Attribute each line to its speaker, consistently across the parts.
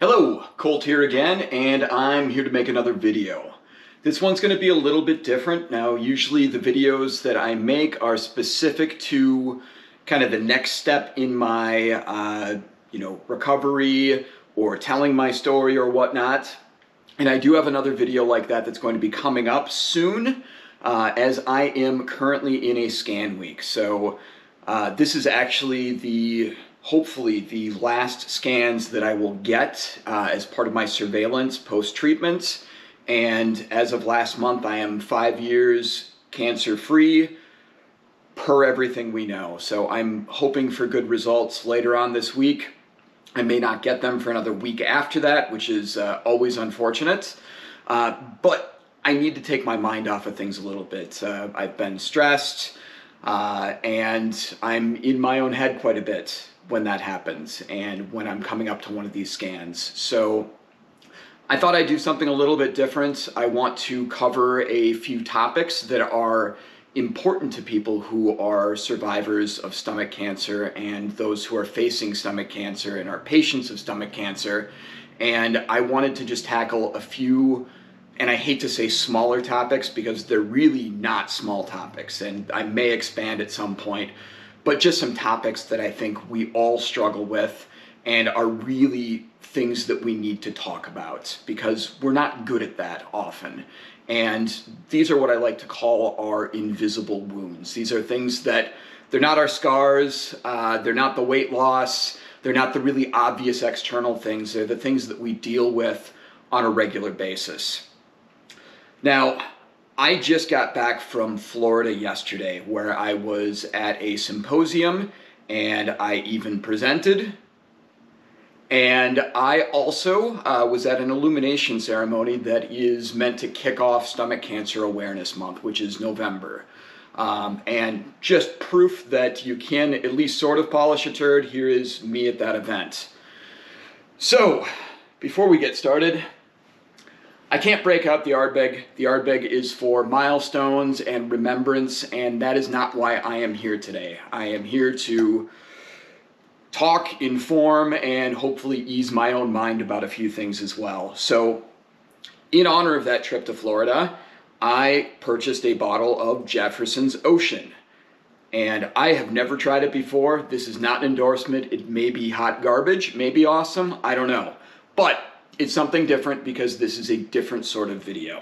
Speaker 1: Hello, Colt here again, and I'm here to make another video. This one's going to be a little bit different. Now, usually the videos that I make are specific to kind of the next step in my, recovery or telling my story or whatnot. And I do have another video like that that's going to be coming up soon, as I am currently in a scan week. So this is actually hopefully the last scans that I will get as part of my surveillance post-treatment. And as of last month, I am 5 years cancer-free per everything we know. So I'm hoping for good results later on this week. I may not get them for another week after that, which is always unfortunate. But I need to take my mind off of things a little bit. I've been stressed, and I'm in my own head quite a bit when that happens and when I'm coming up to one of these scans. So I thought I'd do something a little bit different. I want to cover a few topics that are important to people who are survivors of stomach cancer and those who are facing stomach cancer and are patients of stomach cancer. And I wanted to just tackle a few, and I hate to say smaller topics because they're really not small topics, and I may expand at some point, but just some topics that I think we all struggle with and are really things that we need to talk about because we're not good at that often. And these are what I like to call our invisible wounds. These are things that they're not our scars, they're not the weight loss, they're not the really obvious external things, they're the things that we deal with on a regular basis. Now, I just got back from Florida yesterday where I was at a symposium and I even presented. And I also was at an illumination ceremony that is meant to kick off Stomach Cancer Awareness Month, which is November. And just proof that you can at least sort of polish a turd, here is me at that event. So, before we get started, I can't break out the Ardbeg. The Ardbeg is for milestones and remembrance, and that is not why I am here today. I am here to talk, inform, and hopefully ease my own mind about a few things as well. So, in honor of that trip to Florida, I purchased a bottle of Jefferson's Ocean. And I have never tried it before. This is not an endorsement. It may be hot garbage, may be awesome, I don't know. But it's something different because this is a different sort of video.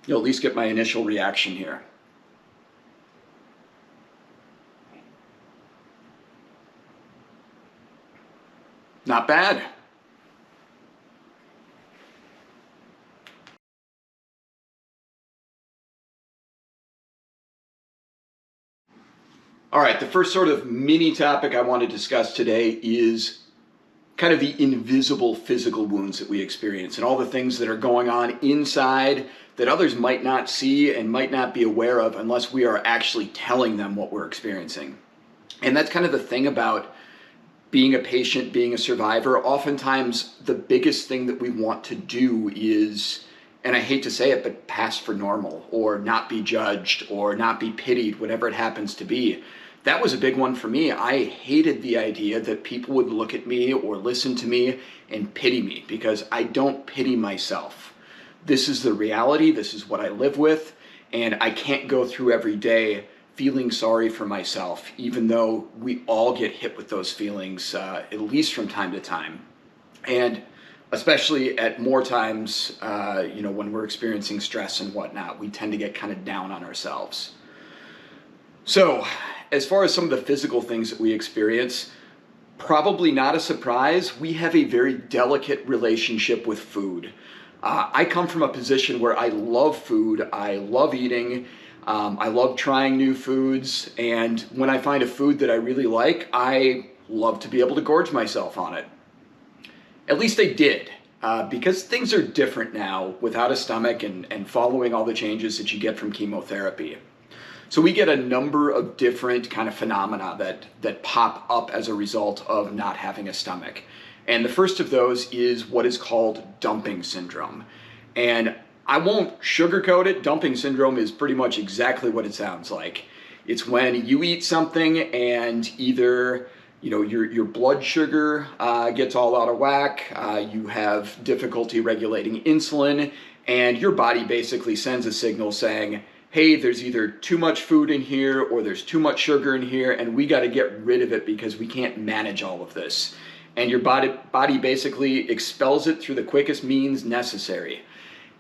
Speaker 1: You'll at least get my initial reaction here. Not bad. All right, the first sort of mini topic I want to discuss today is kind of the invisible physical wounds that we experience and all the things that are going on inside that others might not see and might not be aware of unless we are actually telling them what we're experiencing. And that's kind of the thing about being a patient, being a survivor. Oftentimes, the biggest thing that we want to do is, and I hate to say it, but pass for normal or not be judged or not be pitied, whatever it happens to be. That was a big one for me. I hated the idea that people would look at me or listen to me and pity me because I don't pity myself. This is the reality. This is what I live with. And I can't go through every day feeling sorry for myself, even though we all get hit with those feelings, at least from time to time. And especially at more times, when we're experiencing stress and whatnot, we tend to get kind of down on ourselves. So, as far as some of the physical things that we experience, probably not a surprise, we have a very delicate relationship with food. I come from a position where I love food, I love eating, I love trying new foods, and when I find a food that I really like, I love to be able to gorge myself on it. At least I did, because things are different now without a stomach and following all the changes that you get from chemotherapy. So we get a number of different kind of phenomena that pop up as a result of not having a stomach. And the first of those is what is called dumping syndrome. And I won't sugarcoat it. Dumping syndrome is pretty much exactly what it sounds like. It's when you eat something and either your blood sugar gets all out of whack, you have difficulty regulating insulin, and your body basically sends a signal saying, hey, there's either too much food in here or there's too much sugar in here, and we got to get rid of it because we can't manage all of this. And your body basically expels it through the quickest means necessary.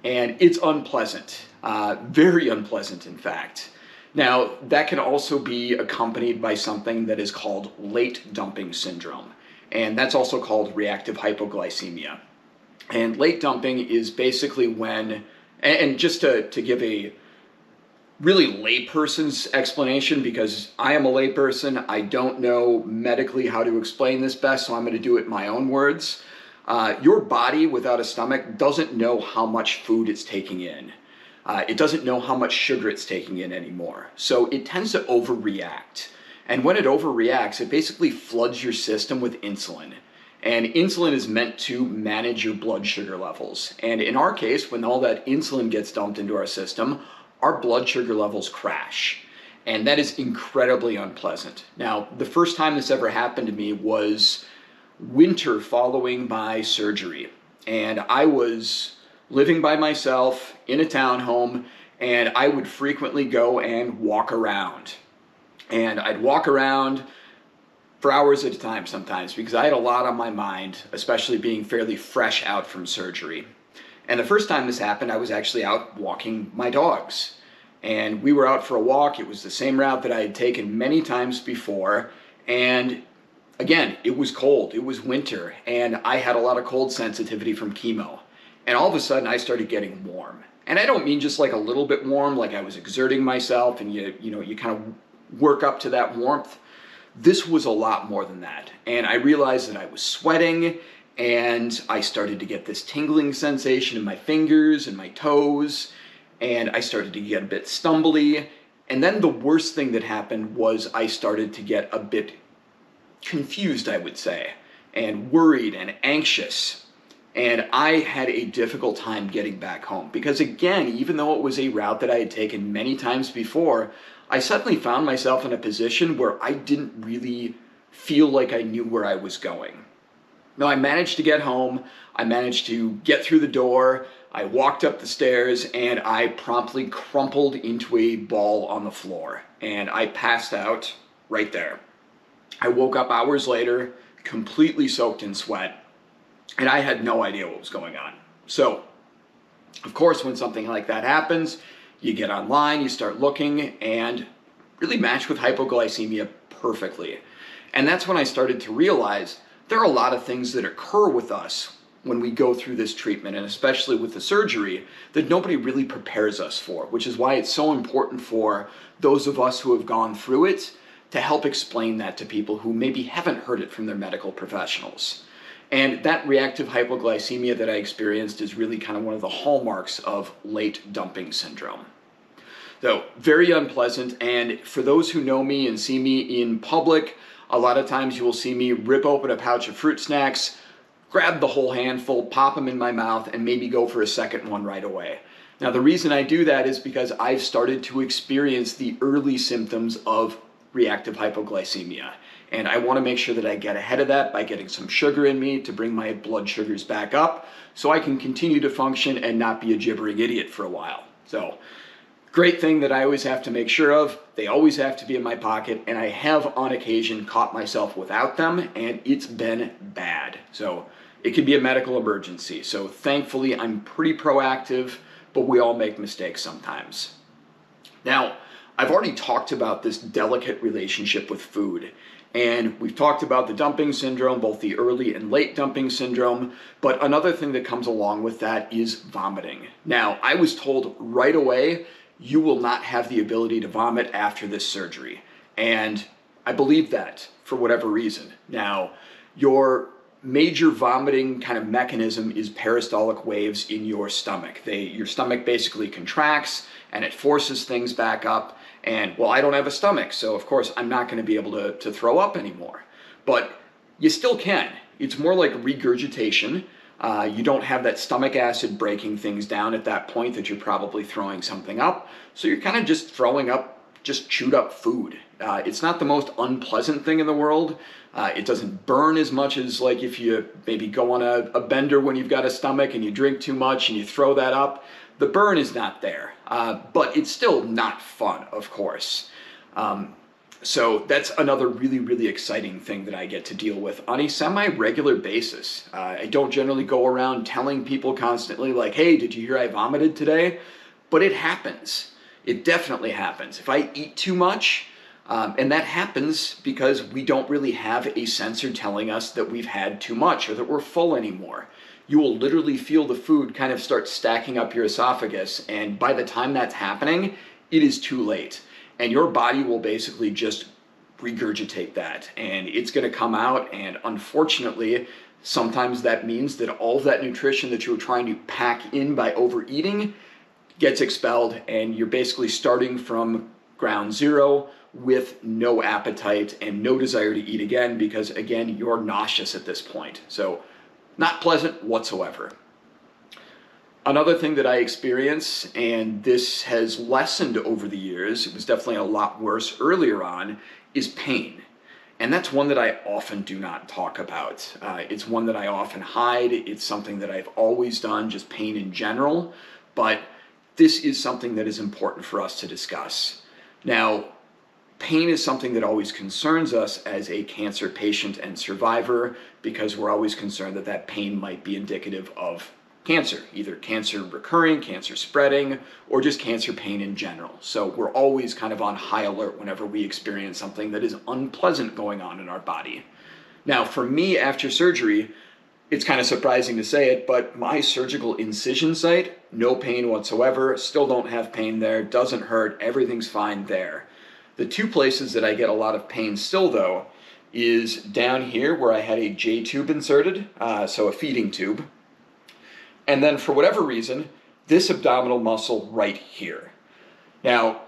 Speaker 1: And it's unpleasant, very unpleasant, in fact. Now, that can also be accompanied by something that is called late dumping syndrome, and that's also called reactive hypoglycemia. And late dumping is basically when, and just to give a really layperson's explanation, because I am a layperson, I don't know medically how to explain this best, so I'm going to do it in my own words. Your body without a stomach doesn't know how much food it's taking in. It doesn't know how much sugar it's taking in anymore. So it tends to overreact. And when it overreacts, it basically floods your system with insulin. And insulin is meant to manage your blood sugar levels. And in our case, when all that insulin gets dumped into our system, our blood sugar levels crash. And that is incredibly unpleasant. Now, the first time this ever happened to me was winter following my surgery. And I was living by myself in a townhome, and I would frequently go and walk around. And I'd walk around for hours at a time sometimes because I had a lot on my mind, especially being fairly fresh out from surgery. And the first time this happened, I was actually out walking my dogs. And we were out for a walk. It was the same route that I had taken many times before. And again, it was cold. It was winter. And I had a lot of cold sensitivity from chemo. And all of a sudden, I started getting warm. And I don't mean just like a little bit warm, like I was exerting myself and you kind of work up to that warmth. This was a lot more than that. And I realized that I was sweating, and I started to get this tingling sensation in my fingers and my toes, and I started to get a bit stumbly. And then the worst thing that happened was I started to get a bit confused, I would say, and worried and anxious. And I had a difficult time getting back home because, again, even though it was a route that I had taken many times before, I suddenly found myself in a position where I didn't really feel like I knew where I was going. Now, I managed to get home. I managed to get through the door. I walked up the stairs, and I promptly crumpled into a ball on the floor, and I passed out right there. I woke up hours later, completely soaked in sweat, and I had no idea what was going on. So, of course, when something like that happens, you get online, you start looking, and really match with hypoglycemia perfectly. And that's when I started to realize there are a lot of things that occur with us when we go through this treatment, and especially with the surgery, that nobody really prepares us for, which is why it's so important for those of us who have gone through it to help explain that to people who maybe haven't heard it from their medical professionals. And that reactive hypoglycemia that I experienced is really kind of one of the hallmarks of late dumping syndrome. So, very unpleasant, and for those who know me and see me in public, a lot of times you will see me rip open a pouch of fruit snacks, grab the whole handful, pop them in my mouth, and maybe go for a second one right away. Now, the reason I do that is because I've started to experience the early symptoms of reactive hypoglycemia. And I want to make sure that I get ahead of that by getting some sugar in me to bring my blood sugars back up so I can continue to function and not be a gibbering idiot for a while. So, great thing that I always have to make sure of. They always have to be in my pocket, and I have on occasion caught myself without them, and it's been bad. So it could be a medical emergency. So thankfully, I'm pretty proactive, but we all make mistakes sometimes. Now, I've already talked about this delicate relationship with food. And we've talked about the dumping syndrome, both the early and late dumping syndrome, but another thing that comes along with that is vomiting. Now, I was told right away, you will not have the ability to vomit after this surgery. And I believe that for whatever reason. Now, your major vomiting kind of mechanism is peristaltic waves in your stomach. Your stomach basically contracts and it forces things back up. And, well, I don't have a stomach, so of course I'm not going to be able to throw up anymore. But you still can. It's more like regurgitation, You don't have that stomach acid breaking things down at that point that you're probably throwing something up. So you're kind of just throwing up just chewed up food. It's not the most unpleasant thing in the world. It doesn't burn as much as like if you maybe go on a bender when you've got a stomach and you drink too much and you throw that up. The burn is not there, but it's still not fun, of course. So that's another really, really exciting thing that I get to deal with on a semi-regular basis. I don't generally go around telling people constantly like, hey, did you hear I vomited today? But it happens. It definitely happens. If I eat too much, and that happens because we don't really have a sensor telling us that we've had too much or that we're full anymore. You will literally feel the food kind of start stacking up your esophagus, and by the time that's happening, it is too late. And your body will basically just regurgitate that, and it's going to come out, and unfortunately, sometimes that means that all of that nutrition that you were trying to pack in by overeating gets expelled, and you're basically starting from ground zero with no appetite and no desire to eat again because, again, you're nauseous at this point. So not pleasant whatsoever. Another thing that I experience, and this has lessened over the years, it was definitely a lot worse earlier on, is pain. And that's one that I often do not talk about. It's one that I often hide. It's something that I've always done, just pain in general. But this is something that is important for us to discuss. Now, pain is something that always concerns us as a cancer patient and survivor because we're always concerned that that pain might be indicative of cancer, either cancer recurring, cancer spreading, or just cancer pain in general. So we're always kind of on high alert whenever we experience something that is unpleasant going on in our body. Now, for me, after surgery, it's kind of surprising to say it, but my surgical incision site, no pain whatsoever, still don't have pain there, doesn't hurt, everything's fine there. The two places that I get a lot of pain still, though, is down here where I had a J-tube inserted, so a feeding tube. And then for whatever reason, this abdominal muscle right here. Now,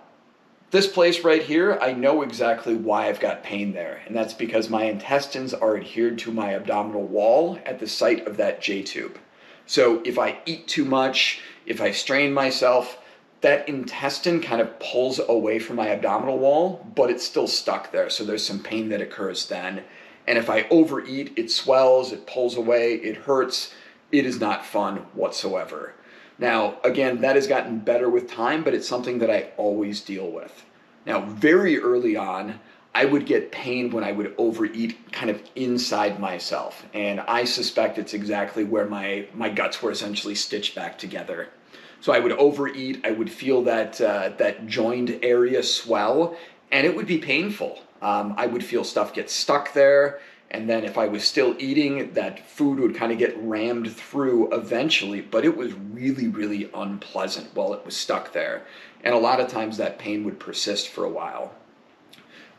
Speaker 1: this place right here, I know exactly why I've got pain there, and that's because my intestines are adhered to my abdominal wall at the site of that J-tube. So if I eat too much, if I strain myself, that intestine kind of pulls away from my abdominal wall, but it's still stuck there, so there's some pain that occurs then. And if I overeat, it swells, it pulls away, it hurts. It is not fun whatsoever. Now, again, that has gotten better with time, but it's something that I always deal with. Now, very early on, I would get pain when I would overeat kind of inside myself, and I suspect it's exactly where my guts were essentially stitched back together. So I would overeat, I would feel that joined area swell, and it would be painful. I would feel stuff get stuck there, and then if I was still eating, that food would kind of get rammed through eventually, but it was really, really unpleasant while it was stuck there. And a lot of times that pain would persist for a while.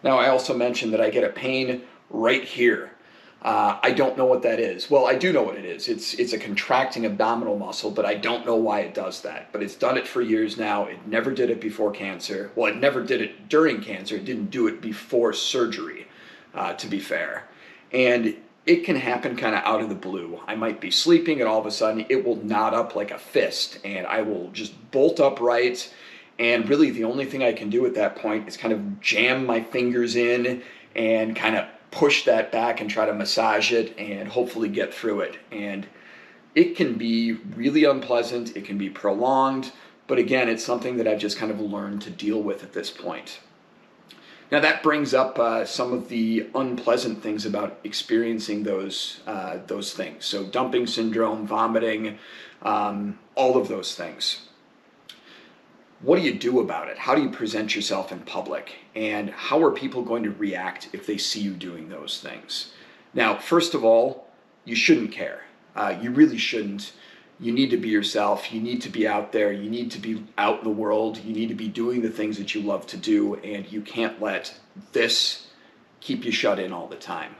Speaker 1: Now, I also mentioned that I get a pain right here. I don't know what that is. Well, I do know what it is. It's a contracting abdominal muscle, but I don't know why it does that. But it's done it for years now. It never did it before cancer. Well, it never did it during cancer. It didn't do it before surgery, to be fair. And it can happen kind of out of the blue. I might be sleeping and all of a sudden it will knot up like a fist and I will just bolt upright. And really the only thing I can do at that point is kind of jam my fingers in and kind of push that back and try to massage it and hopefully get through it. And it can be really unpleasant. It can be prolonged. But again, it's something that I've just kind of learned to deal with at this point. Now that brings up some of the unpleasant things about experiencing those things. So dumping syndrome, vomiting, all of those things. What do you do about it? How do you present yourself in public? And how are people going to react if they see you doing those things? Now, first of all, you shouldn't care. You really shouldn't. You need to be yourself. You need to be out there. You need to be out in the world. You need to be doing the things that you love to do, and you can't let this keep you shut in all the time.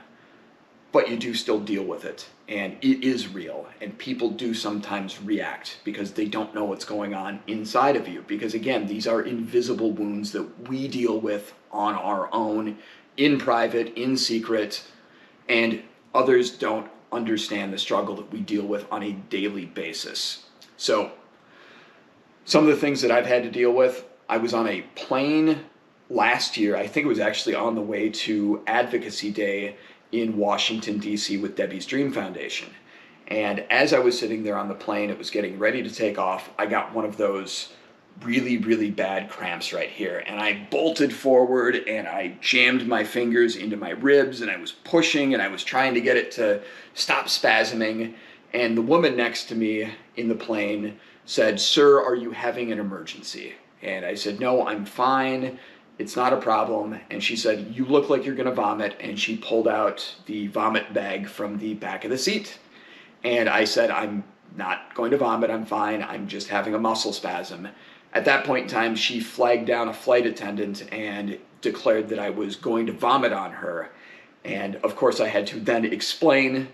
Speaker 1: But you do still deal with it, and it is real, and people do sometimes react because they don't know what's going on inside of you. Because again, these are invisible wounds that we deal with on our own, in private, in secret, and others don't understand the struggle that we deal with on a daily basis. So some of the things that I've had to deal with, I was on a plane last year. I think it was actually on the way to Advocacy Day in Washington, D.C. with Debbie's Dream Foundation. And as I was sitting there on the plane, it was getting ready to take off, I got one of those really, really bad cramps right here. And I bolted forward and I jammed my fingers into my ribs and I was pushing and I was trying to get it to stop spasming. And the woman next to me in the plane said, "Sir, are you having an emergency?" And I said, "No, I'm fine. It's not a problem." And she said, "You look like you're going to vomit." And she pulled out the vomit bag from the back of the seat. And I said, "I'm not going to vomit. I'm fine. I'm just having a muscle spasm." At that point in time, she flagged down a flight attendant and declared that I was going to vomit on her. And of course, I had to then explain,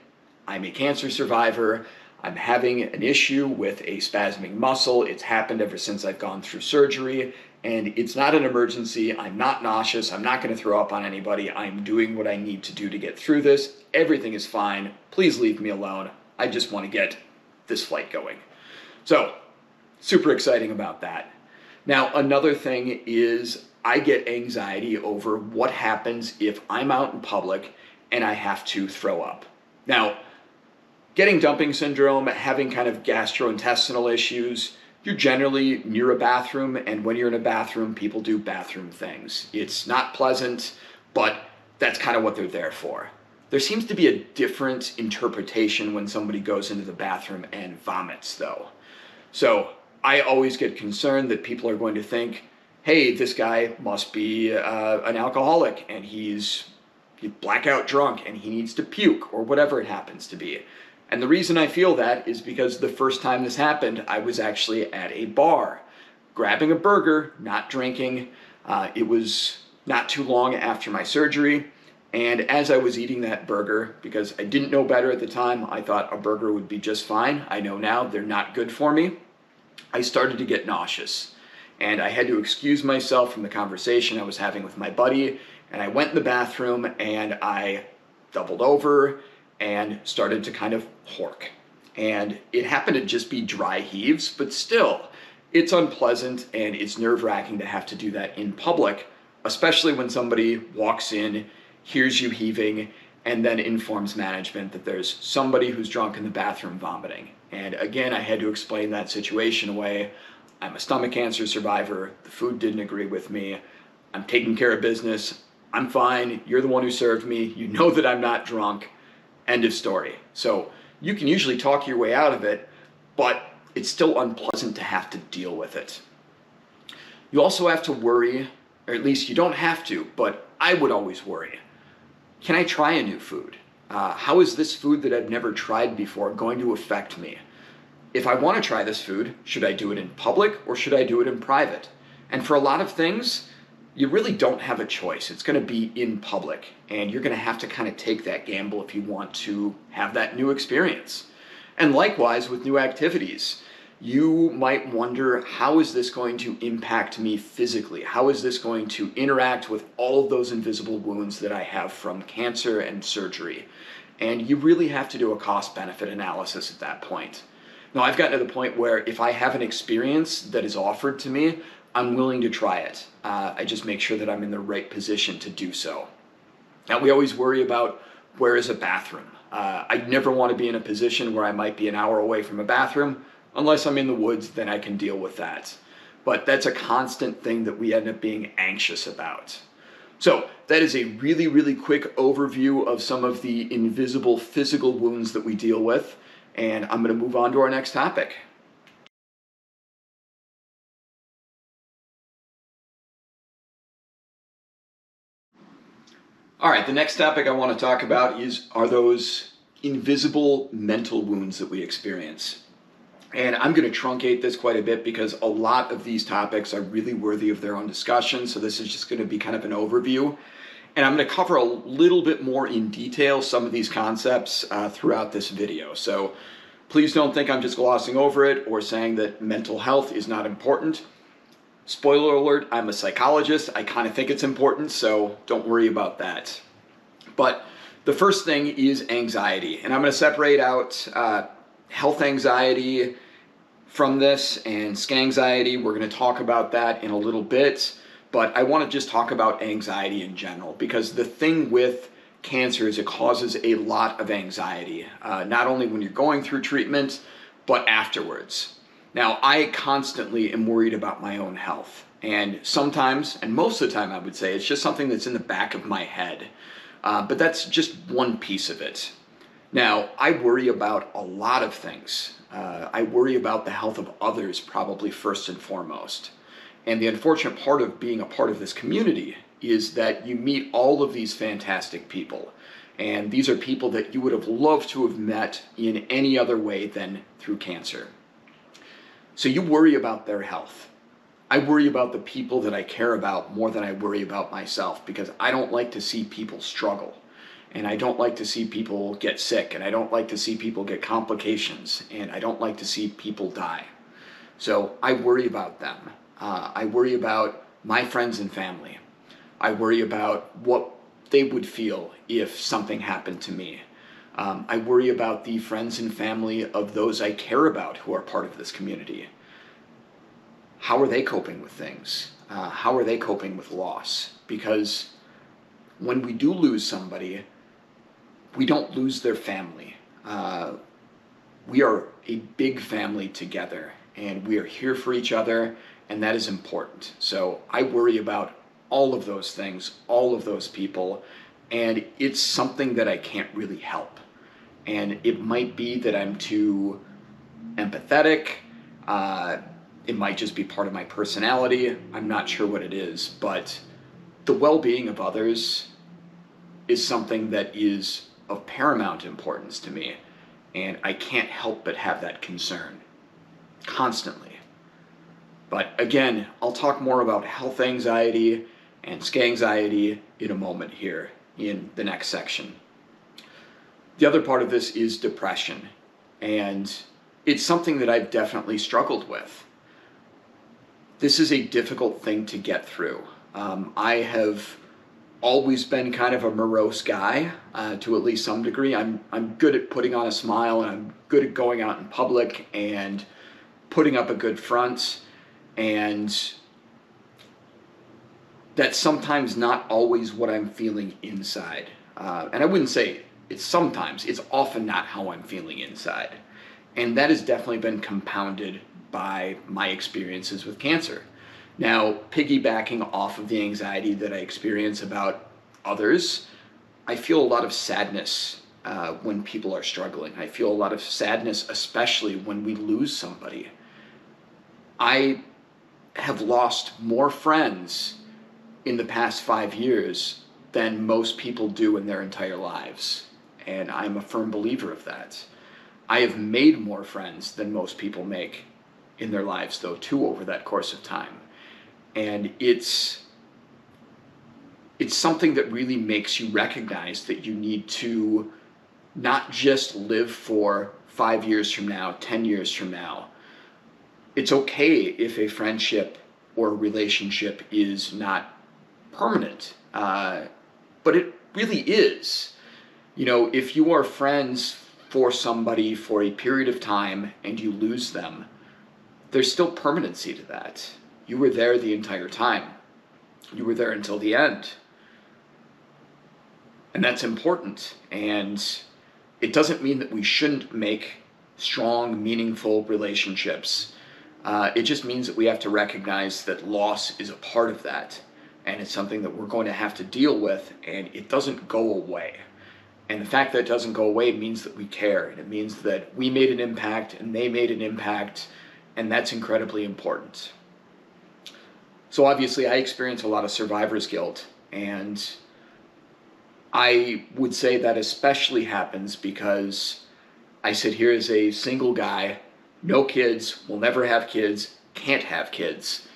Speaker 1: I'm a cancer survivor. I'm having an issue with a spasming muscle. It's happened ever since I've gone through surgery. And it's not an emergency. I'm not nauseous. I'm not going to throw up on anybody. I'm doing what I need to do to get through this. Everything is fine. Please leave me alone. I just want to get this flight going. So, super exciting about that. Now, another thing is I get anxiety over what happens if I'm out in public and I have to throw up. Now, getting dumping syndrome, having kind of gastrointestinal issues, you're generally near a bathroom, and when you're in a bathroom, people do bathroom things. It's not pleasant, but that's kind of what they're there for. There seems to be a different interpretation when somebody goes into the bathroom and vomits, though. So I always get concerned that people are going to think, hey, this guy must be an alcoholic, and he's blackout drunk, and he needs to puke, or whatever it happens to be. And the reason I feel that is because the first time this happened, I was actually at a bar, grabbing a burger, not drinking. It was not too long after my surgery. And as I was eating that burger, because I didn't know better at the time, I thought a burger would be just fine. I know now they're not good for me. I started to get nauseous. And I had to excuse myself from the conversation I was having with my buddy. And I went in the bathroom and I doubled over and started to kind of hork. And it happened to just be dry heaves, but still, it's unpleasant and it's nerve-wracking to have to do that in public, especially when somebody walks in, hears you heaving, and then informs management that there's somebody who's drunk in the bathroom vomiting. And again, I had to explain that situation away. I'm a stomach cancer survivor. The food didn't agree with me. I'm taking care of business. I'm fine. You're the one who served me. You know that I'm not drunk. End of story. So you can usually talk your way out of it, but it's still unpleasant to have to deal with it. You also have to worry, or at least you don't have to, but I would always worry. Can I try a new food? How is this food that I've never tried before going to affect me? If I want to try this food, should I do it in public or should I do it in private? And for a lot of things, you really don't have a choice. It's going to be in public, and you're going to have to kind of take that gamble if you want to have that new experience. And likewise with new activities, you might wonder, how is this going to impact me physically? How is this going to interact with all of those invisible wounds that I have from cancer and surgery? And you really have to do a cost-benefit analysis at that point. Now, I've gotten to the point where if I have an experience that is offered to me, I'm willing to try it. I just make sure that I'm in the right position to do so. Now, we always worry about where is a bathroom. I'd never want to be in a position where I might be an hour away from a bathroom. Unless I'm in the woods, then I can deal with that. But that's a constant thing that we end up being anxious about. So that is a really, really quick overview of some of the invisible physical wounds that we deal with. And I'm going to move on to our next topic. All right, the next topic I want to talk about are those invisible mental wounds that we experience. And I'm going to truncate this quite a bit because a lot of these topics are really worthy of their own discussion. So this is just going to be kind of an overview. And I'm going to cover a little bit more in detail some of these concepts throughout this video. So please don't think I'm just glossing over it or saying that mental health is not important. Spoiler alert, I'm a psychologist. I kind of think it's important, so don't worry about that. But The first thing is anxiety, and I'm going to separate out health anxiety from this and scanxiety. We're going to talk about that in a little bit, but I want to just talk about anxiety in general, because the thing with cancer is it causes a lot of anxiety, not only when you're going through treatment, but afterwards. Now, I constantly am worried about my own health, and sometimes, and most of the time I would say, it's just something that's in the back of my head, but that's just one piece of it. Now, I worry about a lot of things. I worry about the health of others probably first and foremost. And the unfortunate part of being a part of this community is that you meet all of these fantastic people. And these are people that you would have loved to have met in any other way than through cancer. So you worry about their health. I worry about the people that I care about more than I worry about myself, because I don't like to see people struggle. And I don't like to see people get sick, and I don't like to see people get complications, and I don't like to see people die. So I worry about them. I worry about my friends and family. I worry about what they would feel if something happened to me. I worry about the friends and family of those I care about who are part of this community. How are they coping with things? How are they coping with loss? Because when we do lose somebody, we don't lose their family. We are a big family together, and we are here for each other, and that is important. So I worry about all of those things, all of those people, and it's something that I can't really help. And it might be that I'm too empathetic. It might just be part of my personality. I'm not sure what it is, but the well-being of others is something that is of paramount importance to me, and I can't help but have that concern constantly. But again, I'll talk more about health anxiety and scanxiety in a moment here in the next section. The other part of this is depression, and it's something that I've definitely struggled with. This is a difficult thing to get through. I have always been kind of a morose guy, to at least some degree. I'm good at putting on a smile, and I'm good at going out in public and putting up a good front, and that's sometimes not always what I'm feeling inside. And I wouldn't say it's sometimes, it's often not how I'm feeling inside. And that has definitely been compounded by my experiences with cancer. Now, piggybacking off of the anxiety that I experience about others, I feel a lot of sadness when people are struggling. I feel a lot of sadness, especially when we lose somebody. I have lost more friends in the past 5 years than most people do in their entire lives. And I'm a firm believer of that. I have made more friends than most people make in their lives, though, too, over that course of time. And it's something that really makes you recognize that you need to not just live for 5 years from now, 10 years from now. It's okay if a friendship or a relationship is not permanent, but it really is. You know, if you are friends for somebody for a period of time and you lose them, there's still permanency to that. You were there the entire time. You were there until the end. And that's important. And it doesn't mean that we shouldn't make strong, meaningful relationships. It just means that we have to recognize that loss is a part of that. And it's something that we're going to have to deal with, and it doesn't go away. And the fact that it doesn't go away means that we care. And it means that we made an impact and they made an impact, and that's incredibly important. So obviously I experience a lot of survivor's guilt, and I would say that especially happens because I sit here as a single guy, no kids, will never have kids, can't have kids,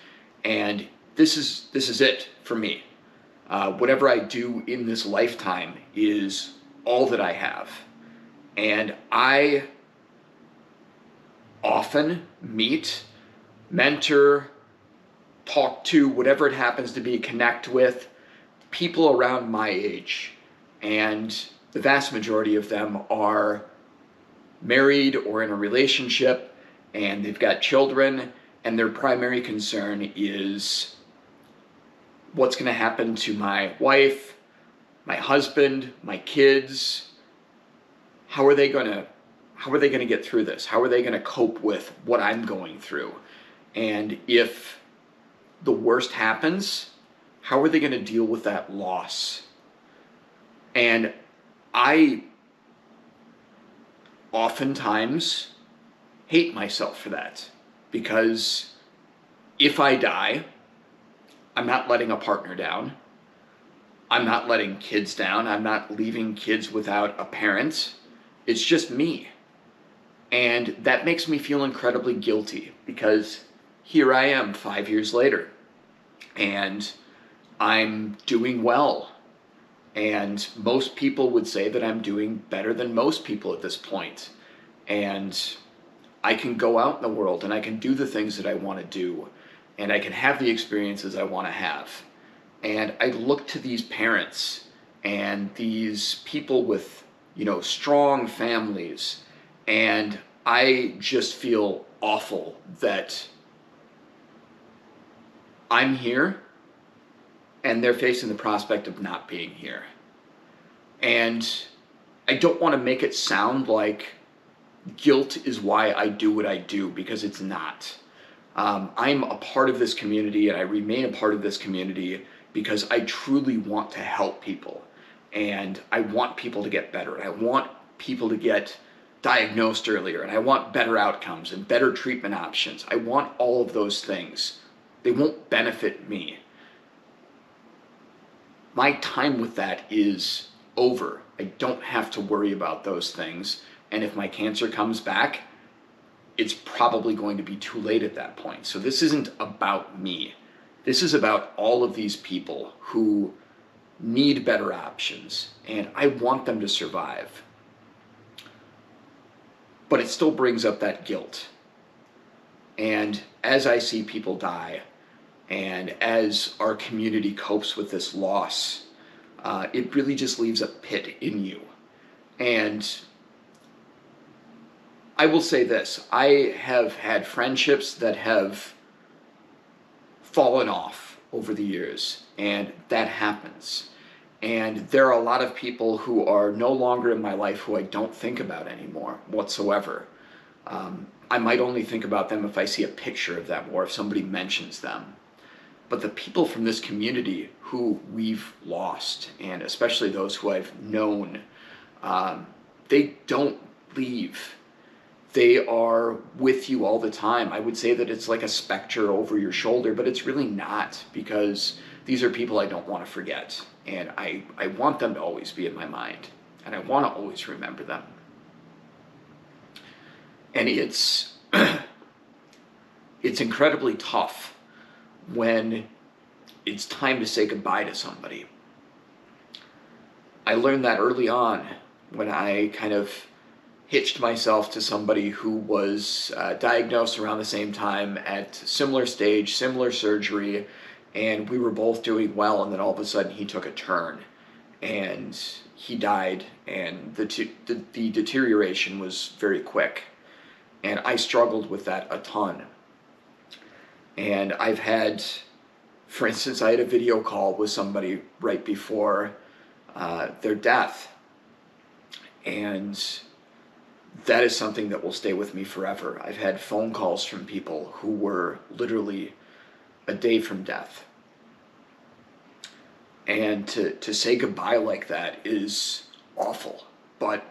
Speaker 1: and this is it for me. Whatever I do in this lifetime is all that I have, and I often meet, mentor, talk to, whatever it happens to be, connect with people around my age. And the vast majority of them are married or in a relationship, and they've got children, and their primary concern is what's going to happen to my wife, my husband, my kids. How are they going to get through this? How are they going to cope with what I'm going through? And if the worst happens, how are they going to deal with that loss? And I oftentimes hate myself for that, because if I die, I'm not letting a partner down. I'm not letting kids down. I'm not leaving kids without a parent. It's just me. And that makes me feel incredibly guilty, because here I am 5 years later, and I'm doing well. And most people would say that I'm doing better than most people at this point. And I can go out in the world and I can do the things that I want to do, and I can have the experiences I want to have. And I look to these parents and these people with, strong families, and I just feel awful that I'm here and they're facing the prospect of not being here. And I don't want to make it sound like guilt is why I do what I do, because it's not. I'm a part of this community, and I remain a part of this community because I truly want to help people, and I want people to get better, and I want people to get diagnosed earlier, and I want better outcomes and better treatment options. I want all of those things. They won't benefit me. My time with that is over. I don't have to worry about those things. And if my cancer comes back, it's probably going to be too late at that point. So this isn't about me. This is about all of these people who need better options, and I want them to survive. But it still brings up that guilt. And as I see people die, and as our community copes with this loss, it really just leaves a pit in you. And I will say this, I have had friendships that have fallen off over the years, and that happens. And there are a lot of people who are no longer in my life who I don't think about anymore whatsoever. I might only think about them if I see a picture of them or if somebody mentions them. But the people from this community who we've lost, and especially those who I've known, they don't leave. They are with you all the time. I would say that it's like a specter over your shoulder, but it's really not, because these are people I don't want to forget. And I want them to always be in my mind, and I want to always remember them. And it's incredibly tough when it's time to say goodbye to somebody. I learned that early on when I kind of hitched myself to somebody who was diagnosed around the same time at similar stage, similar surgery, and we were both doing well, and then all of a sudden he took a turn and he died, and the deterioration was very quick. And I struggled with that a ton. And I've had, for instance, I had a video call with somebody right before their death. And that is something that will stay with me forever. I've had phone calls from people who were literally a day from death. And to say goodbye like that is awful. But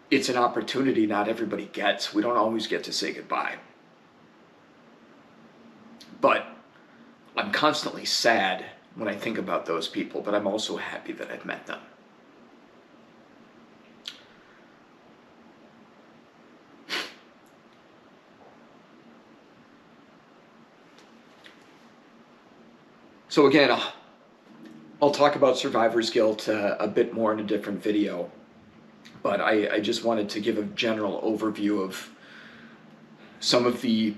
Speaker 1: it's an opportunity not everybody gets. We don't always get to say goodbye. But I'm constantly sad when I think about those people, but I'm also happy that I've met them. So again, I'll talk about survivor's guilt a bit more in a different video, but I just wanted to give a general overview of some of the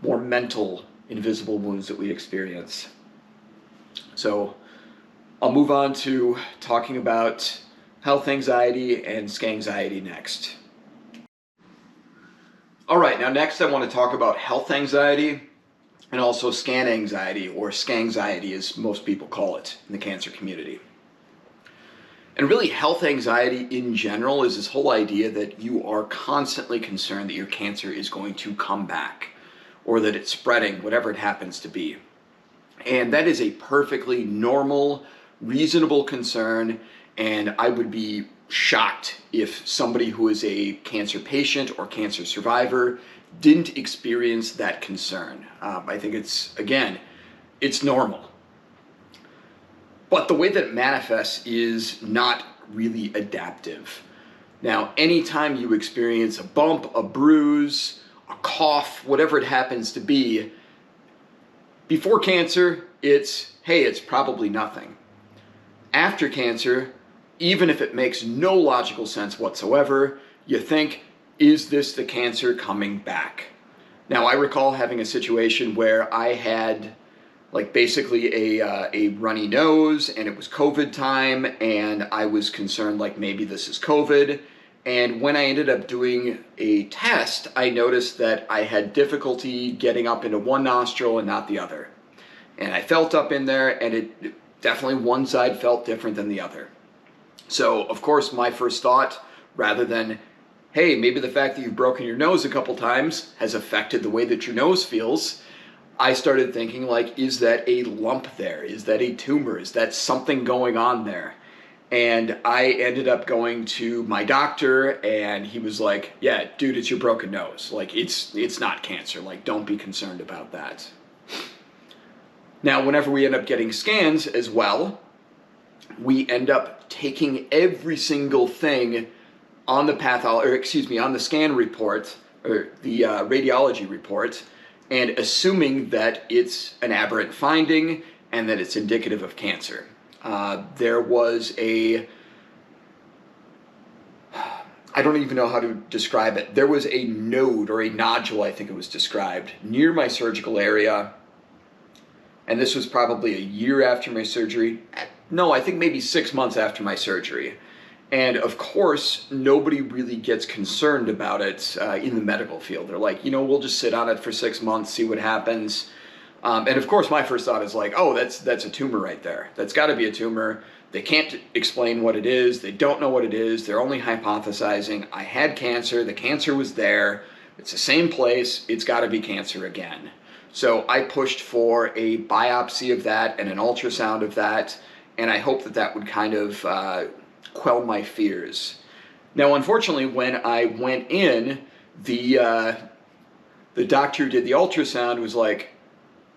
Speaker 1: more mental invisible wounds that we experience. So I'll move on to talking about health anxiety and scanxiety next. All right, now next I want to talk about health anxiety and also scan anxiety, or scanxiety as most people call it in the cancer community. And really, health anxiety in general is this whole idea that you are constantly concerned that your cancer is going to come back or that it's spreading, whatever it happens to be. And that is a perfectly normal, reasonable concern, and I would be shocked if somebody who is a cancer patient or cancer survivor didn't experience that concern. I think it's normal. But the way that it manifests is not really adaptive. Now, anytime you experience a bump, a bruise, a cough, whatever it happens to be, before cancer, hey, it's probably nothing. After cancer, even if it makes no logical sense whatsoever, you think, is this the cancer coming back? Now, I recall having a situation where I had basically a runny nose, and it was COVID time, and I was concerned maybe this is COVID. And when I ended up doing a test, I noticed that I had difficulty getting up into one nostril and not the other. And I felt up in there, and it definitely one side felt different than the other. So, of course, my first thought, rather than, hey, maybe the fact that you've broken your nose a couple times has affected the way that your nose feels, I started thinking, is that a lump there? Is that a tumor? Is that something going on there? And I ended up going to my doctor, and he was like, yeah, dude, it's your broken nose. It's not cancer. Don't be concerned about that. Now, whenever we end up getting scans as well, we end up taking every single thing on the on the scan report, or the radiology report, and assuming that it's an aberrant finding and that it's indicative of cancer. There was I don't even know how to describe it. There was a node or a nodule, I think it was described, near my surgical area. And this was probably a year after my surgery. No, I think maybe 6 months after my surgery. And of course, nobody really gets concerned about it in the medical field. They're like, we'll just sit on it for 6 months, see what happens. And of course, my first thought is oh, that's a tumor right there. That's got to be a tumor. They can't explain what it is. They don't know what it is. They're only hypothesizing. I had cancer. The cancer was there. It's the same place. It's got to be cancer again. So I pushed for a biopsy of that and an ultrasound of that, and I hope that that would kind of quell my fears. Now, unfortunately, when I went in, the doctor who did the ultrasound was like,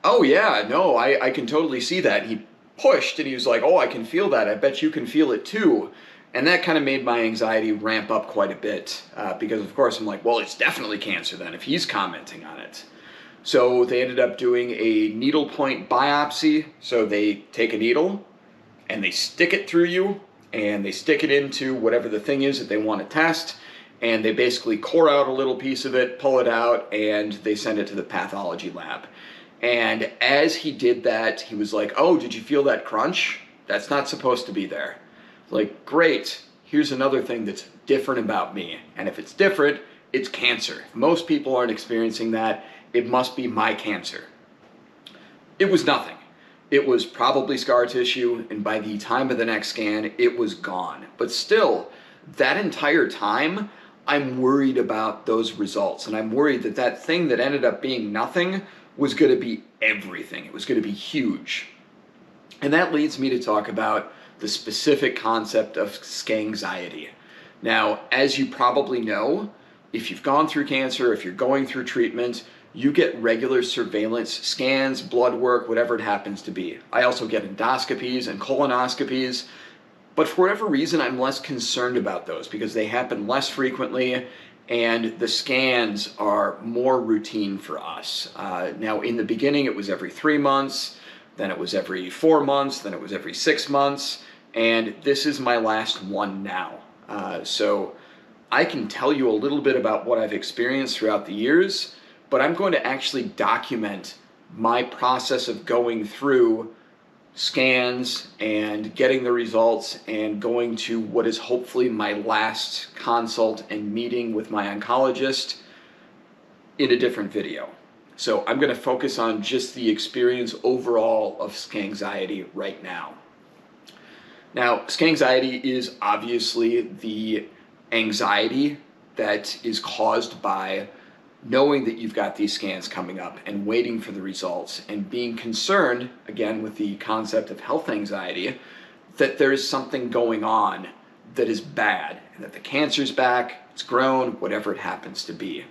Speaker 1: oh yeah, no, I can totally see that. He pushed and he was like, oh, I can feel that. I bet you can feel it too. And that kind of made my anxiety ramp up quite a bit because, of course, I'm like, well, it's definitely cancer then if he's commenting on it. So they ended up doing a needle point biopsy. So they take a needle and they stick it through you, and they stick it into whatever the thing is that they want to test, and they basically core out a little piece of it, pull it out, and they send it to the pathology lab. And as he did that, he was like, oh, did you feel that crunch? That's not supposed to be there. Like, great, here's another thing that's different about me. And if it's different, it's cancer. If most people aren't experiencing that, it must be my cancer. It was nothing. It was probably scar tissue, and by the time of the next scan, it was gone. But still, that entire time, I'm worried about those results, and I'm worried that that thing that ended up being nothing was going to be everything. It was going to be huge. And that leads me to talk about the specific concept of scanxiety. Now, as you probably know, if you've gone through cancer, if you're going through treatment, you get regular surveillance scans, blood work, whatever it happens to be. I also get endoscopies and colonoscopies, but for whatever reason, I'm less concerned about those because they happen less frequently and the scans are more routine for us. Now, in the beginning, it was every 3 months, then it was every 4 months, then it was every 6 months, and this is my last one now. So I can tell you a little bit about what I've experienced throughout the years, but I'm going to actually document my process of going through scans and getting the results and going to what is hopefully my last consult and meeting with my oncologist in a different video. So I'm going to focus on just the experience overall of scanxiety right now. Now, scanxiety is obviously the anxiety that is caused by knowing that you've got these scans coming up and waiting for the results and being concerned, again with the concept of health anxiety, that there is something going on that is bad and that the cancer's back, it's grown, whatever it happens to be.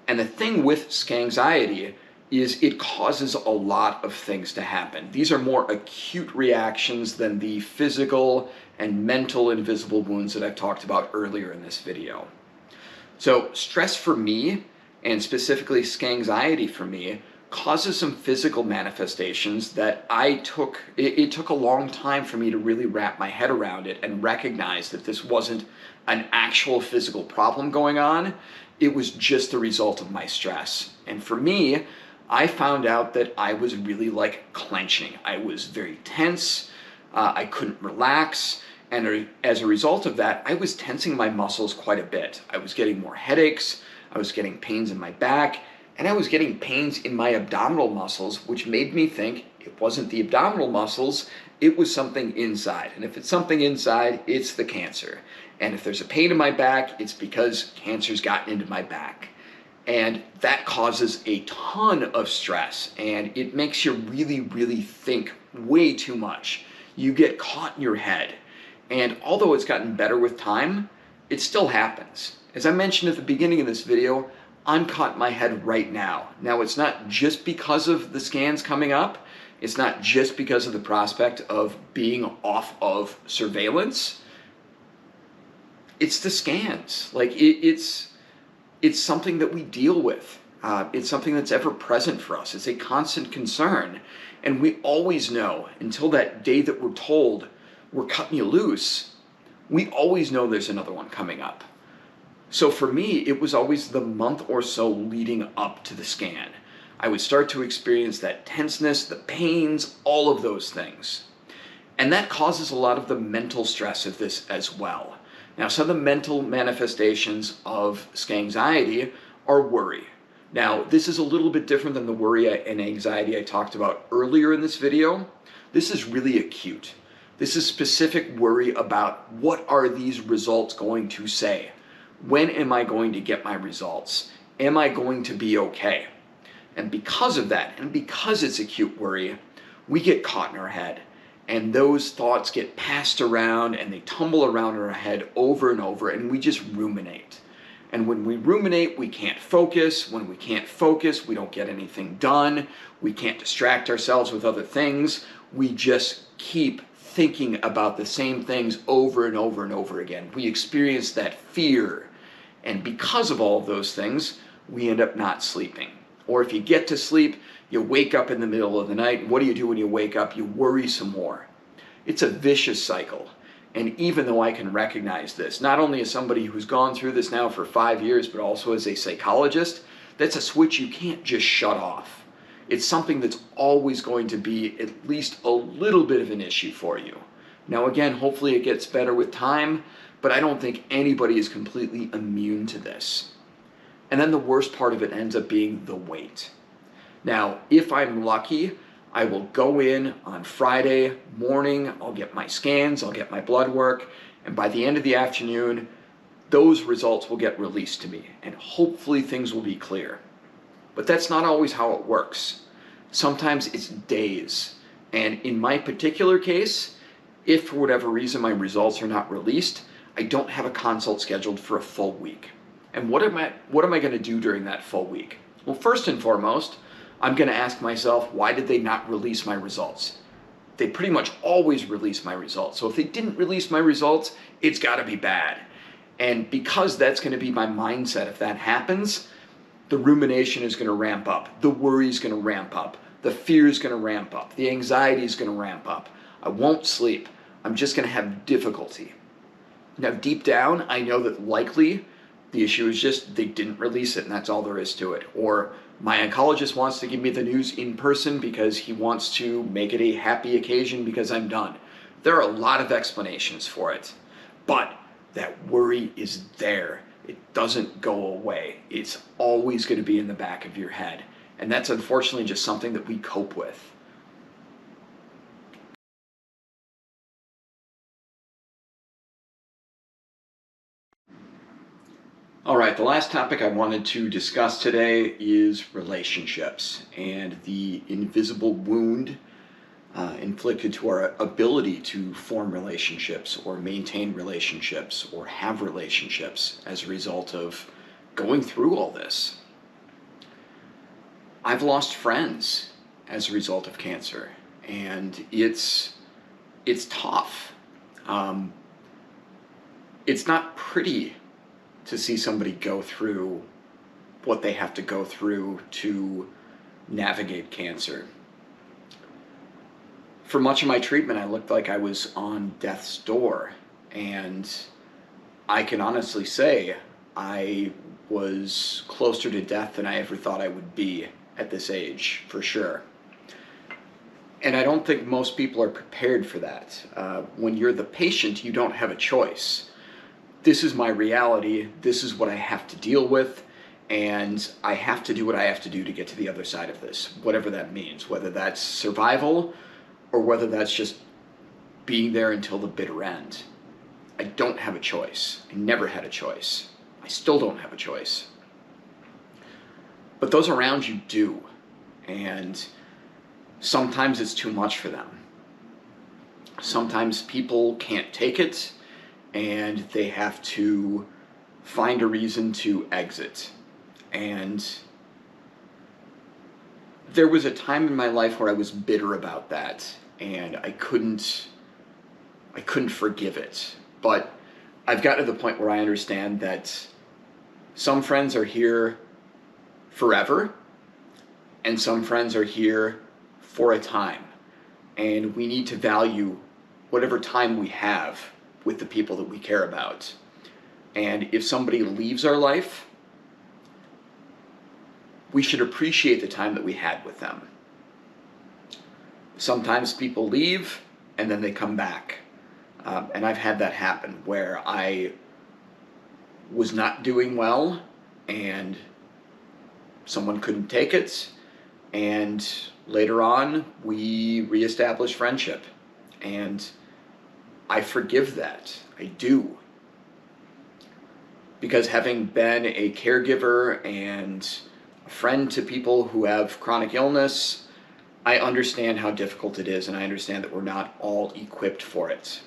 Speaker 1: And the thing with scanxiety is it causes a lot of things to happen. These are more acute reactions than the physical and mental invisible wounds that I've talked about earlier in this video. So stress for me, and specifically scanxiety for me, causes some physical manifestations that it took a long time for me to really wrap my head around it and recognize that this wasn't an actual physical problem going on. It was just the result of my stress. And for me, I found out that I was really like clenching. I was very tense. I couldn't relax. And as a result of that, I was tensing my muscles quite a bit. I was getting more headaches. I was getting pains in my back, and I was getting pains in my abdominal muscles, which made me think it wasn't the abdominal muscles, it was something inside. And if it's something inside, it's the cancer. And if there's a pain in my back, it's because cancer's gotten into my back. And that causes a ton of stress, and it makes you really, really think way too much. You get caught in your head. And although it's gotten better with time, it still happens. As I mentioned at the beginning of this video, I'm caught in my head right now. Now, it's not just because of the scans coming up. It's not just because of the prospect of being off of surveillance. It's the scans. Like, it's something that we deal with. It's something that's ever present for us. It's a constant concern. And we always know, until that day that we're told we're cutting you loose, we always know there's another one coming up. So for me, it was always the month or so leading up to the scan. I would start to experience that tenseness, the pains, all of those things. And that causes a lot of the mental stress of this as well. Now, some of the mental manifestations of scanxiety are worry. Now, this is a little bit different than the worry and anxiety I talked about earlier in this video. This is really acute. This is specific worry about what are these results going to say? When am I going to get my results? Am I going to be okay? And because of that, and because it's acute worry, we get caught in our head. And those thoughts get passed around and they tumble around in our head over and over, and we just ruminate. And when we ruminate, we can't focus. When we can't focus, we don't get anything done. We can't distract ourselves with other things. We just keep thinking about the same things over and over and over again. We experience that fear. And because of all of those things, we end up not sleeping. Or if you get to sleep, you wake up in the middle of the night. What do you do when you wake up? You worry some more. It's a vicious cycle. And even though I can recognize this, not only as somebody who's gone through this now for 5 years, but also as a psychologist, that's a switch you can't just shut off. It's something that's always going to be at least a little bit of an issue for you. Now again, hopefully it gets better with time, but I don't think anybody is completely immune to this. And then the worst part of it ends up being the wait. Now, if I'm lucky, I will go in on Friday morning, I'll get my scans, I'll get my blood work, and by the end of the afternoon, those results will get released to me, and hopefully things will be clear. But that's not always how it works. Sometimes it's days. And in my particular case, if for whatever reason my results are not released, I don't have a consult scheduled for a full week. And what am I going to do during that full week? Well, first and foremost, I'm going to ask myself, why did they not release my results? They pretty much always release my results. So if they didn't release my results, it's got to be bad. And because that's going to be my mindset, if that happens, the rumination is going to ramp up. The worry is going to ramp up. The fear is going to ramp up. The anxiety is going to ramp up. I won't sleep. I'm just going to have difficulty. Now, deep down, I know that likely The issue is just they didn't release it, and that's all there is to it. Or my oncologist wants to give me the news in person because he wants to make it a happy occasion because I'm done. There are a lot of explanations for it, but that worry is there. It doesn't go away. It's always going to be in the back of your head. And that's unfortunately just something that we cope with. All right, the last topic I wanted to discuss today is relationships and the invisible wound inflicted to our ability to form relationships or maintain relationships or have relationships as a result of going through all this. I've lost friends as a result of cancer, and it's tough. It's not pretty to see somebody go through what they have to go through to navigate cancer. For much of my treatment, I looked like I was on death's door, and I can honestly say I was closer to death than I ever thought I would be at this age, for sure. And I don't think most people are prepared for that. When you're the patient, you don't have a choice. This is my reality, this is what I have to deal with, and I have to do what I have to do to get to the other side of this, whatever that means, whether that's survival or whether that's just being there until the bitter end. I don't have a choice. I never had a choice. I still don't have a choice. But those around you do, and sometimes it's too much for them. Sometimes people can't take it, and they have to find a reason to exit. And there was a time in my life where I was bitter about that, and I couldn't forgive it. But I've gotten to the point where I understand that some friends are here forever, and some friends are here for a time. And we need to value whatever time we have with the people that we care about. And if somebody leaves our life, we should appreciate the time that we had with them. Sometimes people leave and then they come back. And I've had that happen where I was not doing well and someone couldn't take it. And later on, we reestablished friendship. And I forgive that. I do. Because having been a caregiver and a friend to people who have chronic illness, I understand how difficult it is, and I understand that we're not all equipped for it.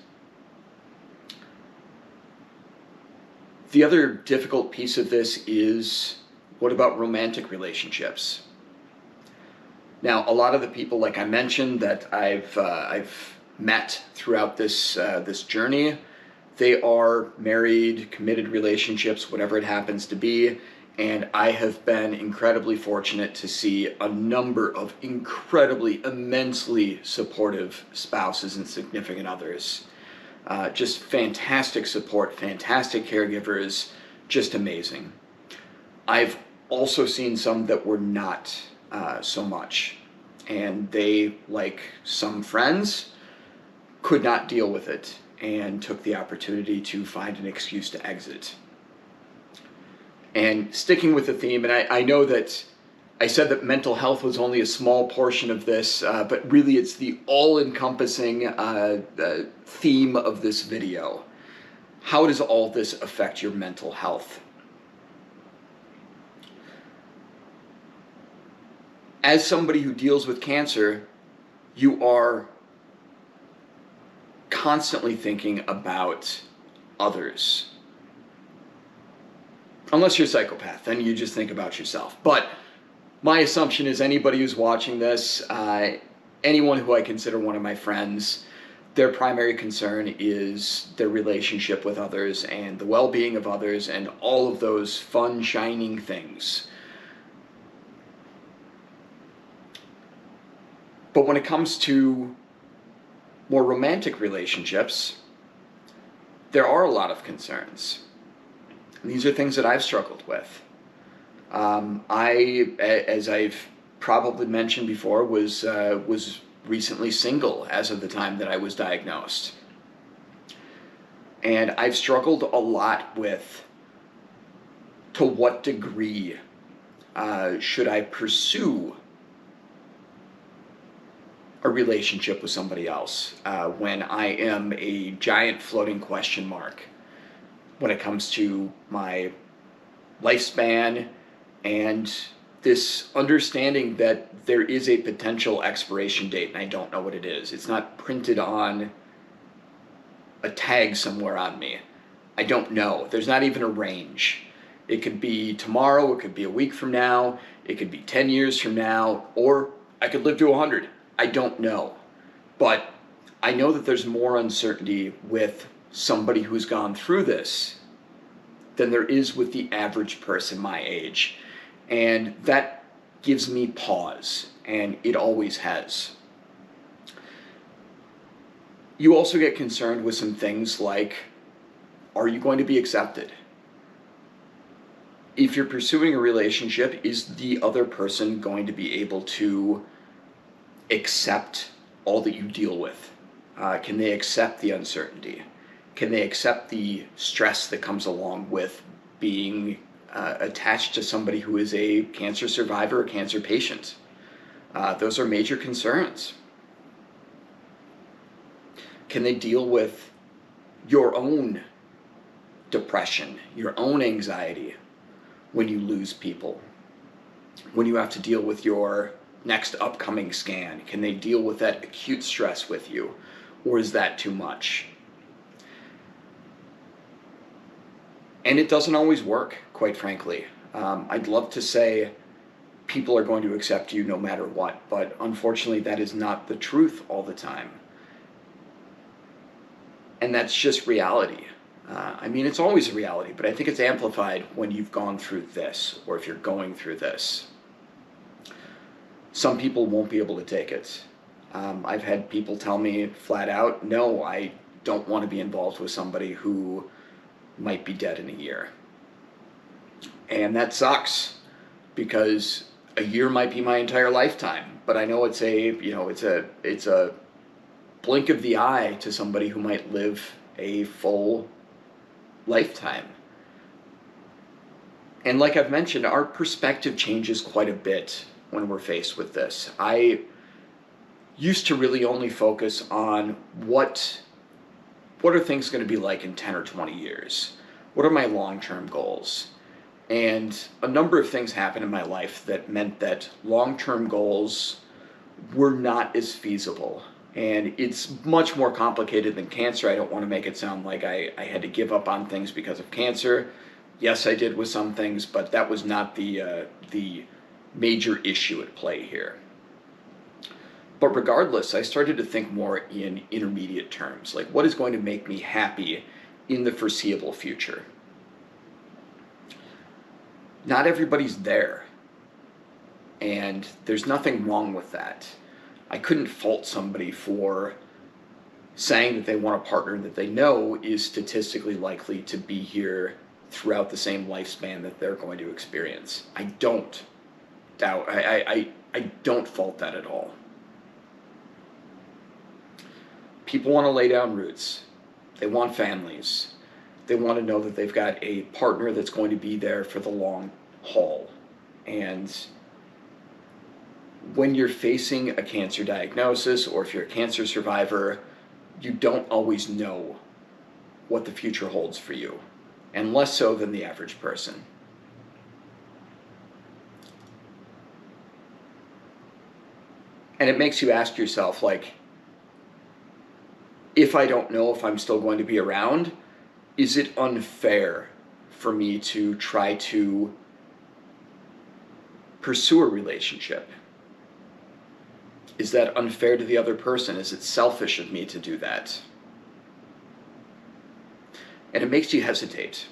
Speaker 1: The other difficult piece of this is, what about romantic relationships? Now, a lot of the people, like I mentioned, that I've met throughout this journey, they are married, committed relationships, whatever it happens to be, and I have been incredibly fortunate to see a number of incredibly, immensely supportive spouses and significant others. Just fantastic support, fantastic caregivers, just amazing. I've also seen some that were not so much, and they, like some friends, could not deal with it and took the opportunity to find an excuse to exit. And sticking with the theme, and I know that I said that mental health was only a small portion of this, but really it's the all-encompassing theme of this video. How does all this affect your mental health? As somebody who deals with cancer, you are constantly thinking about others. Unless you're a psychopath, then you just think about yourself. But my assumption is anybody who's watching this, anyone who I consider one of my friends, their primary concern is their relationship with others and the well-being of others and all of those fun, shining things. But when it comes to more romantic relationships, there are a lot of concerns. These are things that I've struggled with. As I've probably mentioned before, was recently single as of the time that I was diagnosed. And I've struggled a lot with, to what degree should I pursue a relationship with somebody else when I am a giant floating question mark when it comes to my lifespan and this understanding that there is a potential expiration date and I don't know what it is. It's not printed on a tag somewhere on me. I don't know. There's not even a range. It could be tomorrow, it could be a week from now, it could be 10 years from now, or I could live to 100. I don't know. But I know that there's more uncertainty with somebody who's gone through this than there is with the average person my age. And that gives me pause, and it always has. You also get concerned with some things like, are you going to be accepted? If you're pursuing a relationship, is the other person going to be able to accept all that you deal with? Can they accept the uncertainty? Can they accept the stress that comes along with being attached to somebody who is a cancer survivor or cancer patient? Those are major concerns. Can they deal with your own depression, your own anxiety when you lose people? When you have to deal with your next upcoming scan, can they deal with that acute stress with you? Or is that too much? And it doesn't always work, quite frankly. I'd love to say people are going to accept you no matter what, but unfortunately that is not the truth all the time. And that's just reality. I mean, it's always a reality, but I think it's amplified when you've gone through this, or if you're going through this. Some people won't be able to take it. I've had people tell me flat out, no, I don't want to be involved with somebody who might be dead in a year. And that sucks, because a year might be my entire lifetime, but I know it's a blink of the eye to somebody who might live a full lifetime. And like I've mentioned, our perspective changes quite a bit when we're faced with this. I used to really only focus on what are things going to be like in 10 or 20 years? What are my long-term goals? And a number of things happened in my life that meant that long-term goals were not as feasible. And it's much more complicated than cancer. I don't want to make it sound like I had to give up on things because of cancer. Yes, I did with some things, but that was not the major issue at play here. But regardless, I started to think more in intermediate terms, like what is going to make me happy in the foreseeable future. Not everybody's there, and there's nothing wrong with that. I couldn't fault somebody for saying that they want a partner that they know is statistically likely to be here throughout the same lifespan that they're going to experience. I don't doubt, I don't fault that at all. People want to lay down roots. They want families. They want to know that they've got a partner that's going to be there for the long haul. And when you're facing a cancer diagnosis, or if you're a cancer survivor, you don't always know what the future holds for you, and less so than the average person. And it makes you ask yourself, like, if I don't know if I'm still going to be around, is it unfair for me to try to pursue a relationship? Is that unfair to the other person? Is it selfish of me to do that? And it makes you hesitate.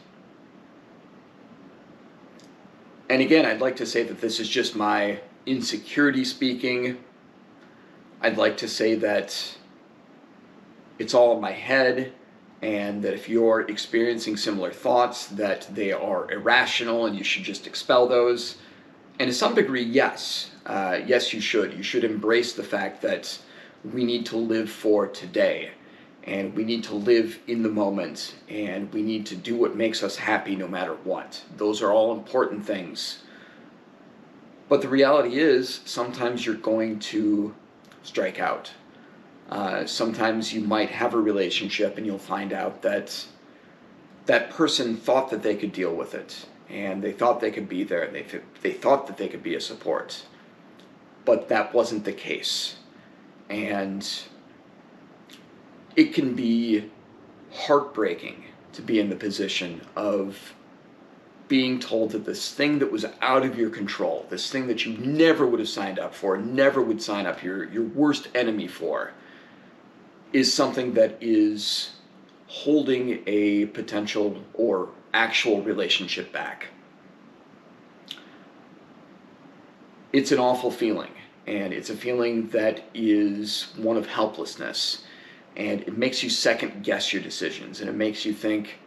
Speaker 1: And again, I'd like to say that this is just my insecurity speaking. I'd like to say that it's all in my head, and that if you're experiencing similar thoughts, that they are irrational and you should just expel those. And to some degree, yes. Yes, you should. You should embrace the fact that we need to live for today, and we need to live in the moment, and we need to do what makes us happy no matter what. Those are all important things. But the reality is, sometimes you're going to strike out. Sometimes you might have a relationship and you'll find out that that person thought that they could deal with it, and they thought they could be there, and they thought that they could be a support. But that wasn't the case. And it can be heartbreaking to be in the position of being told that this thing that was out of your control, this thing that you never would have signed up for, never would sign up your worst enemy for, is something that is holding a potential or actual relationship back. It's an awful feeling, and it's a feeling that is one of helplessness, and it makes you second guess your decisions, and it makes you think,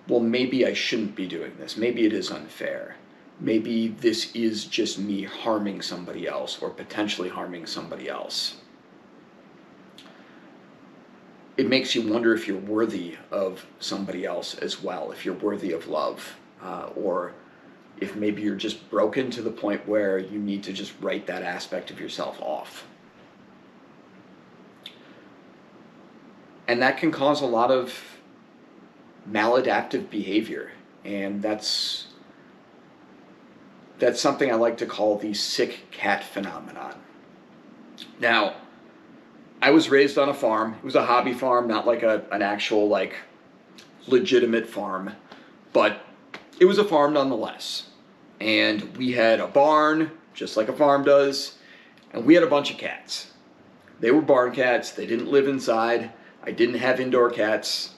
Speaker 1: well, maybe I shouldn't be doing this. Maybe it is unfair. Maybe this is just me harming somebody else or potentially harming somebody else. It makes you wonder if you're worthy of somebody else as well, if you're worthy of love, or if maybe you're just broken to the point where you need to just write that aspect of yourself off. And that can cause a lot of maladaptive behavior, and that's something I like to call the sick cat phenomenon. Now, I was raised on a farm. It was a hobby farm, not like an actual, like, legitimate farm, but it was a farm nonetheless. And we had a barn, just like a farm does, and we had a bunch of cats. They were barn cats. They didn't live inside. I didn't have indoor cats,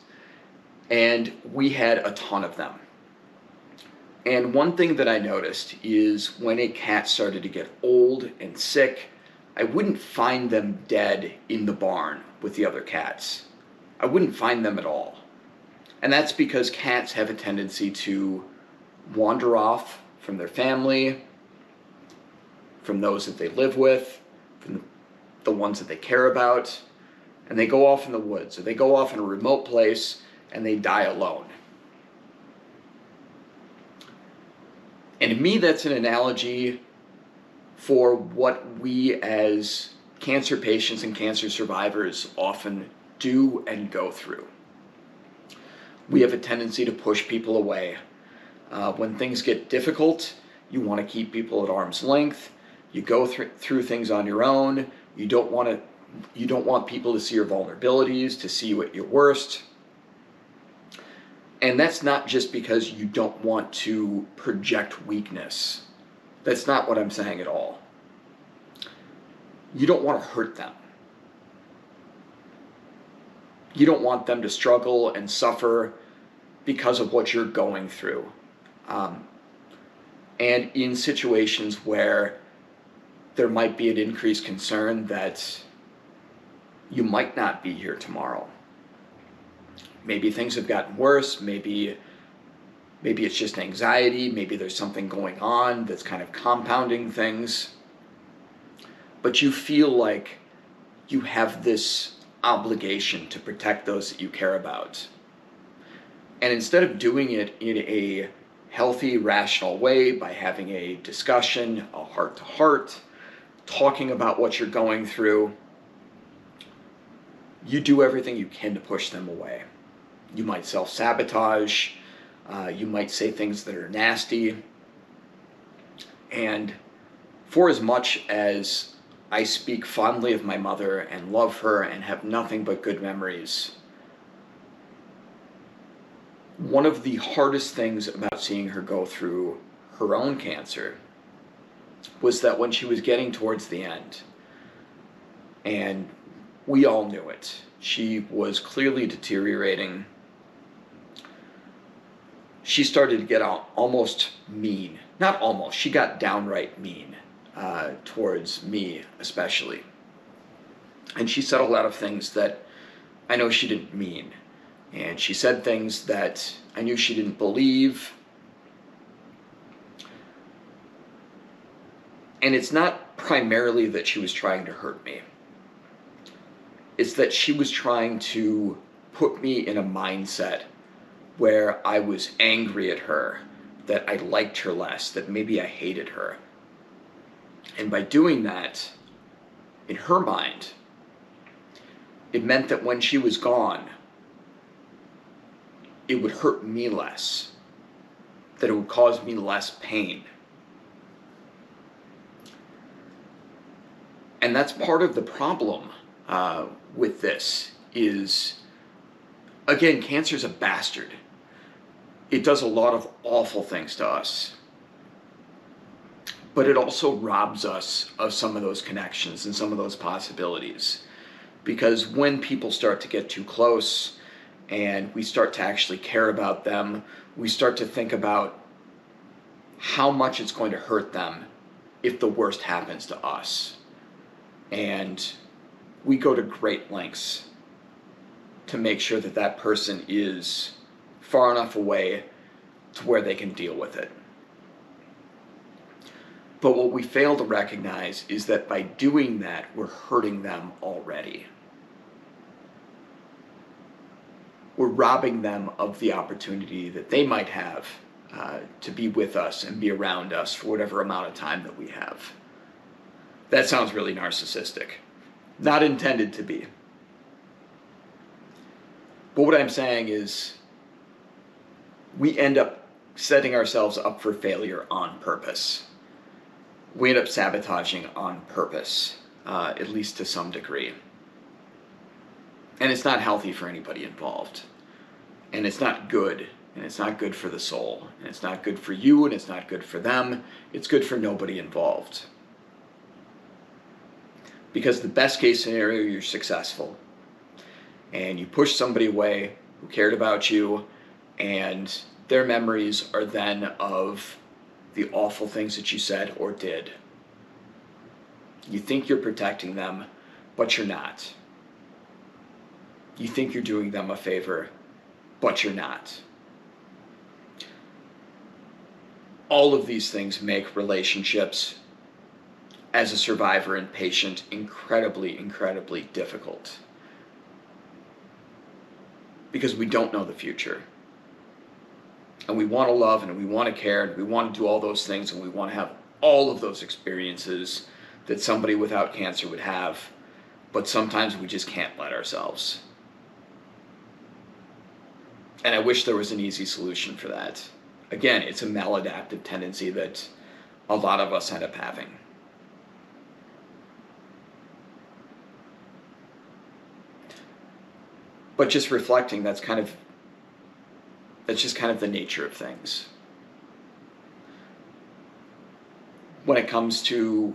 Speaker 1: and we had a ton of them. And one thing that I noticed is when a cat started to get old and sick, I wouldn't find them dead in the barn with the other cats. I wouldn't find them at all. And that's because cats have a tendency to wander off from their family, from those that they live with, from the ones that they care about, and they go off in the woods, or they go off in a remote place, and they die alone. And to me, that's an analogy for what we as cancer patients and cancer survivors often do and go through. We have a tendency to push people away. When things get difficult, you want to keep people at arm's length. You go through things on your own. You don't want people to see your vulnerabilities, to see you at your worst. And that's not just because you don't want to project weakness. That's not what I'm saying at all. You don't want to hurt them. You don't want them to struggle and suffer because of what you're going through. And in situations where there might be an increased concern that you might not be here tomorrow. Maybe things have gotten worse, maybe it's just anxiety, maybe there's something going on that's kind of compounding things. But you feel like you have this obligation to protect those that you care about. And instead of doing it in a healthy, rational way by having a discussion, a heart-to-heart, talking about what you're going through, you do everything you can to push them away. You might self-sabotage, you might say things that are nasty, and for as much as I speak fondly of my mother and love her and have nothing but good memories, one of the hardest things about seeing her go through her own cancer was that when she was getting towards the end, and we all knew it, she was clearly deteriorating. She started to get almost mean. Not almost, she got downright mean towards me especially. And she said a lot of things that I know she didn't mean. And she said things that I knew she didn't believe. And it's not primarily that she was trying to hurt me. It's that she was trying to put me in a mindset where I was angry at her, that I liked her less, that maybe I hated her. And by doing that, in her mind, it meant that when she was gone, it would hurt me less, that it would cause me less pain. And that's part of the problem with this is, again, cancer's a bastard. It does a lot of awful things to us. But it also robs us of some of those connections and some of those possibilities. Because when people start to get too close and we start to actually care about them, we start to think about how much it's going to hurt them if the worst happens to us. And we go to great lengths to make sure that that person is far enough away to where they can deal with it. But what we fail to recognize is that by doing that, we're hurting them already. We're robbing them of the opportunity that they might have to be with us and be around us for whatever amount of time that we have. That sounds really narcissistic. Not intended to be. But what I'm saying is, we end up setting ourselves up for failure on purpose. We end up sabotaging on purpose, at least to some degree. And it's not healthy for anybody involved. And it's not good. And it's not good for the soul. And it's not good for you, and it's not good for them. It's good for nobody involved. Because the best case scenario, you're successful. And you push somebody away who cared about you, and their memories are then of the awful things that you said or did. You think you're protecting them, but you're not. You think you're doing them a favor, but you're not. All of these things make relationships as a survivor and patient incredibly, incredibly difficult. Because we don't know the future. And we want to love, and we want to care, and we want to do all those things, and we want to have all of those experiences that somebody without cancer would have, but sometimes we just can't let ourselves. And I wish there was an easy solution for that. Again, it's a maladaptive tendency that a lot of us end up having. But just reflecting, that's just kind of the nature of things. When it comes to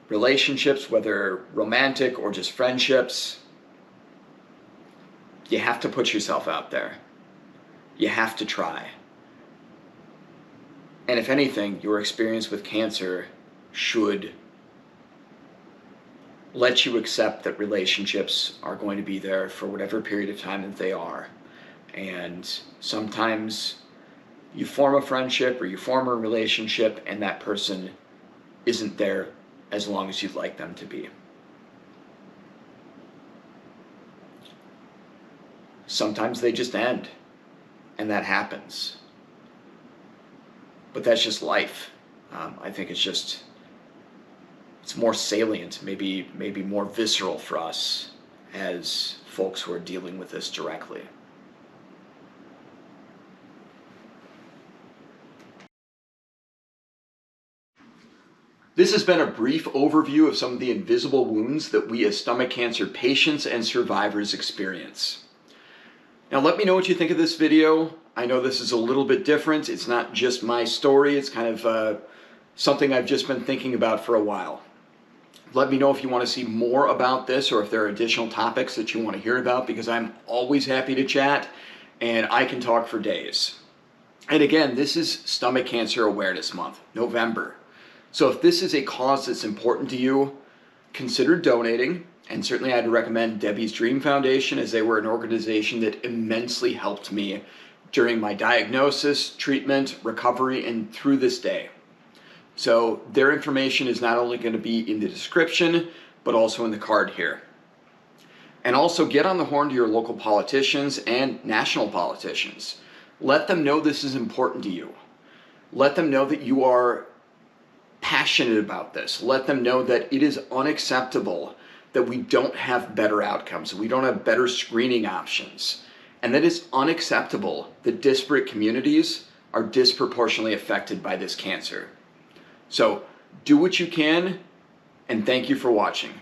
Speaker 1: relationships, whether romantic or just friendships, you have to put yourself out there. You have to try. And if anything, your experience with cancer should let you accept that relationships are going to be there for whatever period of time that they are. And sometimes you form a friendship or you form a relationship and that person isn't there as long as you'd like them to be. Sometimes they just end, and that happens. But that's just life. I think it's more salient, maybe more visceral for us as folks who are dealing with this directly. This has been a brief overview of some of the invisible wounds that we as stomach cancer patients and survivors experience. Now let me know what you think of this video. I know this is a little bit different. It's not just my story. It's kind of something I've just been thinking about for a while. Let me know if you want to see more about this or if there are additional topics that you want to hear about, because I'm always happy to chat and I can talk for days. And again, this is Stomach Cancer Awareness Month, November. So if this is a cause that's important to you, consider donating And certainly I'd recommend Debbie's Dream Foundation, as they were an organization that immensely helped me during my diagnosis, treatment, recovery, and through this day. So their information is not only going to be in the description, but also in the card here. And also get on the horn to your local politicians and national politicians. Let them know this is important to you. Let them know that you are passionate about this. Let them know that it is unacceptable that we don't have better outcomes, that we don't have better screening options, and that it's unacceptable that disparate communities are disproportionately affected by this cancer. So do what you can, and thank you for watching.